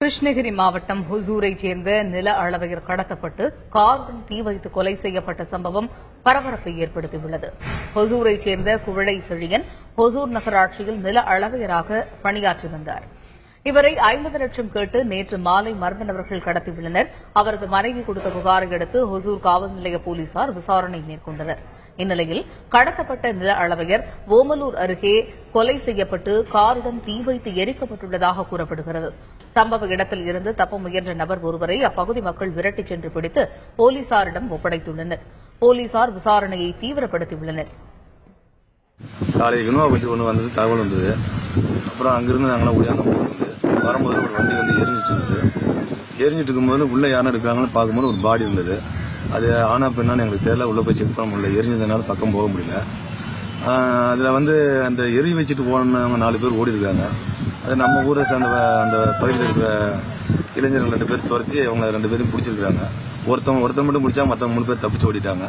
கிருஷ்ணகிரி மாவட்டம் ஹொசூரைச் சேர்ந்த நில அளவையர் கடத்தப்பட்டு காருடன் தீ வைத்து கொலை செய்யப்பட்ட சம்பவம் பரபரப்பை ஏற்படுத்தியுள்ளது. ஹொசூரைச் சேர்ந்த குவளை செழியன் ஹொசூர் நகராட்சியில் நில அளவையராக பணியாற்றி வந்தார். இவரை 50 லட்சம் கேட்டு நேற்று மாலை மர்ம நபர்கள் கடத்தியுள்ளனர். அவரது மனைவி கொடுத்த புகாரை அடுத்து ஹொசூர் காவல் நிலைய போலீசார் விசாரணை மேற்கொண்டனர். இந்நிலையில் கடத்தப்பட்ட நில அளவையர் ஓமலூர் அருகே கொலை செய்யப்பட்டு காருடன் தீ வைத்து எரிக்கப்பட்டுள்ளதாக கூறப்படுகிறது. சம்பவ இடத்தில் இருந்து தப்ப முயன்ற நபர் ஒருவரை அப்பகுதி மக்கள் விரட்டிச் சென்று பிடித்து போலீசாரிடம் ஒப்படைத்துள்ளனர். போலீசார் விசாரணையை தீவிரப்படுத்தியுள்ளனர். காலை இனோவா வண்டி ஒன்று வந்தது, தகவல் வந்தது. அப்புறம் அங்கிருந்து நாங்களாம் ஓடியாந்து வரும்போது ஒரு வண்டி வந்து எரிஞ்சிட்டு இருக்கும்போது உள்ள யாரும் இருக்காங்கன்னு பார்க்கும்போது ஒரு பாடி இருந்தது. அது ஆனா பெண்ணான்னு எங்களுக்கு தெரியல. உள்ள போய் செக் பண்ண முடியல, எரிஞ்சதுனால பக்கம் போக முடியல. அதுல வந்து அந்த எரி வச்சுட்டு போனவங்க 4 பேர் ஓடி இருக்காங்க. அது நம்ம ஊரை சேர்ந்த அந்த பகுதியில் இருக்கிற இளைஞர்கள் 2 பேர் துரத்தி அவங்க 2 பேரும் பிடிச்சிருக்காங்க. ஒருத்தன் மட்டும் பிடிச்சா மற்ற 3 பேர் தப்பிச்சு ஓடிட்டாங்க.